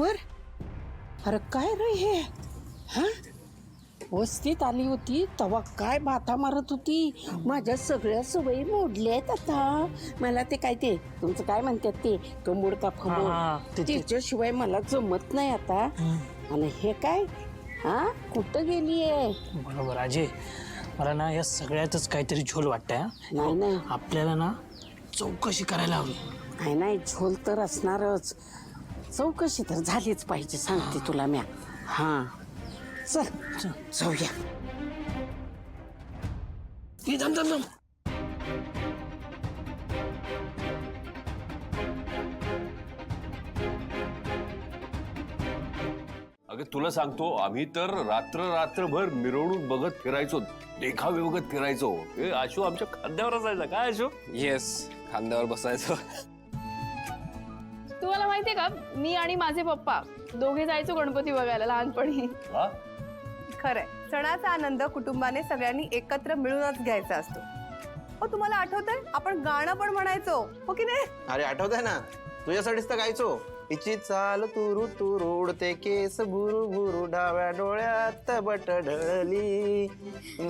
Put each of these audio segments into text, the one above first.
बर अरे काय रे हे हा वस्तीत आली होती तेव्हा काय बाता मारत होती. माझ्या सगळ्या सवयी मोडल्यात आता. मला ते काय ते तुमचं काय म्हणतात ते कमोड का फमोड त्याच्याशिवाय मला जमत नाही आता. आणि हे काय हा कुठं गेलीये? बरोबर अजय, मला ना या सगळ्यातच काहीतरी झोल वाटतंय. नाही नाही आपल्याला ना चौकशी करायला हवी. नाही नाही झोल तर असणारच. चौकशी तर झालीच पाहिजे सांगते तुला म्या. हा चल जाऊया. अगं तुला सांगतो आम्ही तर रात्रभर मिरवणूक बघत फिरायचो, देखावे बघत फिरायचो. हे आशू आमच्या खांद्यावर असायचा. काय आशू? येस, खांद्यावर बसायचो. तुम्हाला माहितीये का, मी आणि माझे पप्पा दोघे जायचो गणपती बघायला लहानपणी. वा खरंय, सणाचा आनंद कुटुंबाने सगळ्यांनी एकत्र मिळूनच घ्यायचा असतो. हो, तुम्हाला आठवतंय आपण गाणं पण म्हणायचो, हो की नाही? अरे आठवतंय ना, तुझ्यासाठीच तर गायचो. हिची चाल तुरु तुरु उडते केस बुरु बुरु, डाव्या डोळ्यात बट ढळली,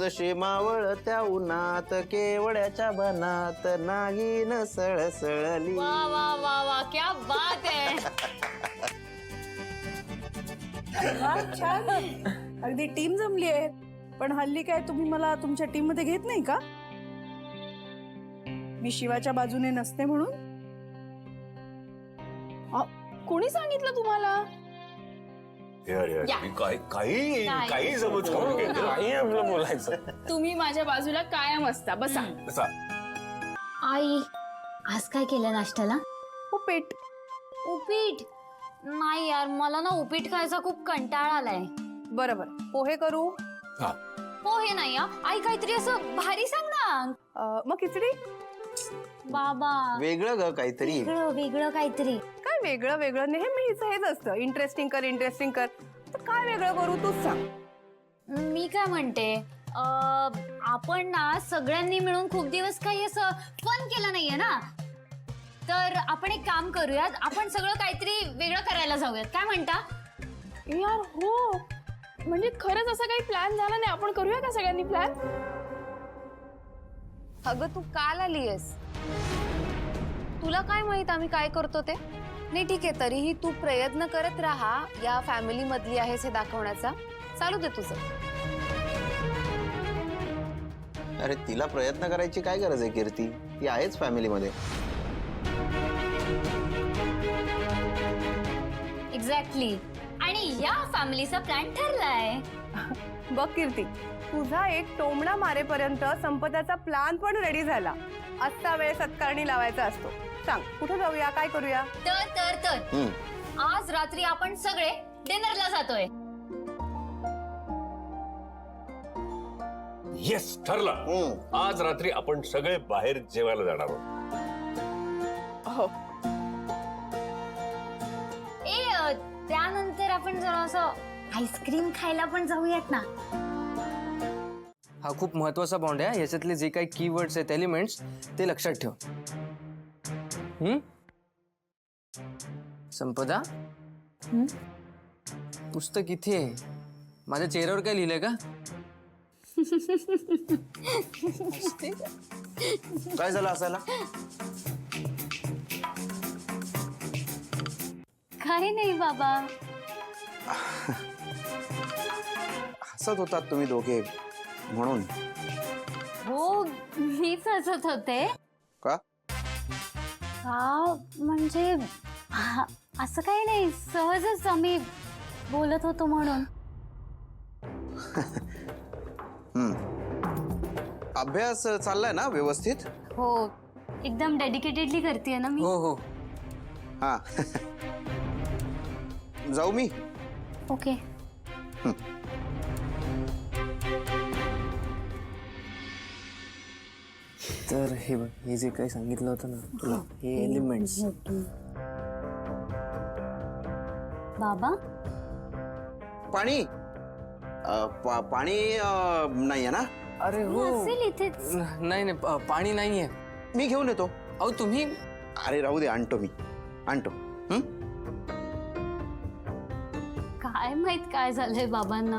जशी मावळ त्या उन्हात केवड्याच्या बनात नागिन सळसळली. वा वा वा वा, क्या बात है. छान, अगदी टीम जमली आहे. पण हल्ली काय तुम्ही मला तुमच्या टीम मध्ये घेत नाही का? मी शिवाच्या बाजूने नसते म्हणून? कोणी सांगितलं तुम्हाला? काही जमत करून घेतो. काही आपलं बोलायचं. तुम्ही माझ्या बाजूला कायम असता. बसा. आई, आज काय केलं नाश्त्याला? उपीट. उपीट? नाही यार, मला ना उपीट खायचा खूप कंटाळा आलाय. बरोबर, पोहे करू? पोहे नाही हा. आई काहीतरी असं भारी सांग ना. मग खिचडी? बाबा, वेगळं ग काहीतरी. वेगळं वेगळं काहीतरी. काय वेगळं वेगळं? नेहमी हिचं हेच असतं, इंटरेस्टिंग कर इंटरेस्टिंग कर. तर काय वेगळं करू तूच सांग. मी काय म्हणते, आपण ना सगळ्यांनी मिळून खूप दिवस काही असं फन केलं नाहीये ना, तर आपण एक काम करूयात, आपण सगळं काहीतरी वेगळं करायला जाऊयात. काय म्हणता? यार हो, म्हणजे खरंच असं काही प्लॅन झाला नाही. आपण करूया का सगळ्यांनी प्लॅन? अगं तू काल आलीयस, तुला काय माहित आम्ही काय करतो ते? नाही ठीक आहे, तरीही तू प्रयत्न करत राहा, या फॅमिली मधली आहेस हे दाखवण्याचा. चालू दे तुझं. अरे तिला प्रयत्न करायची काय गरज आहे कीर्ती, ती आहेच फॅमिलीमध्ये. एक्झॅक्टली. आणि या फॅमिलीचा प्लॅन ठरलाय. बघ कीर्ती, तुझा एक टोमणा मारेपर्यंत संपदाचा प्लॅन पण रेडी झाला. आजचा वेळ सत्कारणी लावायचा असतो. सांग कुठे जाऊया, काय करूया? तर आज रात्री आपण सगळे डिनरला जातोय. येस, ठरलं. आज रात्री आपण सगळे बाहेर जेवायला जाणार आहोत. हो. त्यानंतर आपण जरा असं आईस्क्रीम खायला पण जाऊयात ना. हा खूप महत्वाचा बॉन्ड आहे. याच्यातले जे काही कीवर्ड्स आहेत, एलिमेंट्स, ते लक्षात ठेव. संपदा, पुस्तक इथे आहे. माझ्या चेहऱ्यावर काय लिहिलंय का? काय झालं असायला? काही नाही बाबा. हसत होतात तुम्ही दोघे म्हणून. हो, मीच हसत होते. का? का म्हणजे असं काही नाही, सहजच आम्ही बोलत होतो म्हणून. अभ्यास चाललाय ना व्यवस्थित? हो, एकदम डेडिकेटेडली करते ना मी. हो हो. हा. जाऊ मी? ओके. तर हे बघ, हे जे काही सांगितलं होतं ना तुला, हे एलिमेंट्स. बाबा, पाणी पाणी नाहीये ना? अरे हो. असेल इथेच. नाही नाही, पाणी नाहीये. मी घेऊन येतो. अहो तुम्ही. अरे राहू दे, आणतो मी, आणतो. काय माहित काय झालंय बाबांना.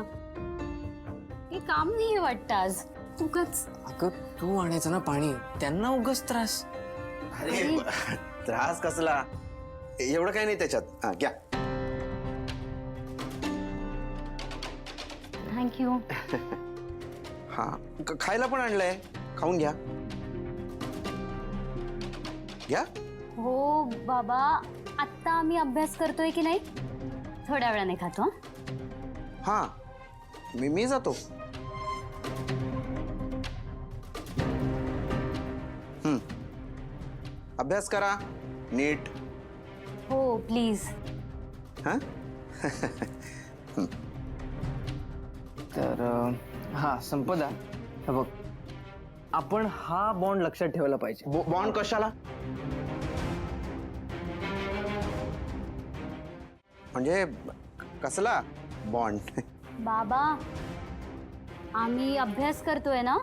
हे काम नाहीये वाटतं आज. उगाच अगं तू आणायचं ना पाणी, त्यांना उगाच त्रास. अरे त्रास कसला, एवढं काही नाही त्याच्यात. हा घ्या. थँक्यू. हा खायला पण आणलंय, खाऊन घ्या. घ्या. हो बाबा, आत्ता आम्ही अभ्यास करतोय की नाही, थोड्या वेळाने खातो. हा मी जातो. अभ्यास करा नीट. हो प्लीज. हा तर हा संपदा, हे बघ, आपण हा बॉन्ड लक्षात ठेवला पाहिजे. बॉन्ड कशाला? म्हणजे कसला बॉन्ड? बाबा, आम्ही अभ्यास करतोय ना,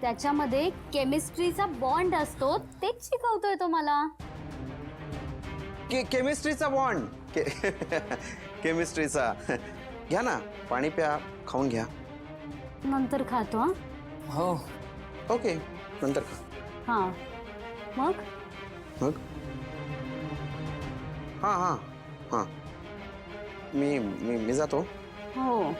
त्याच्यामध्ये केमिस्ट्रीचा बॉन्ड असतो, तेच शिकवतोय तो मला. केमिस्ट्रीचा बॉन्ड. केमिस्ट्रीचा. घ्या ना, पाणी प्या, खाऊन घ्या. नंतर खातो. हा? हो. ओके, नंतर खा. हा मग मग हा हा हा मी जातो. हो.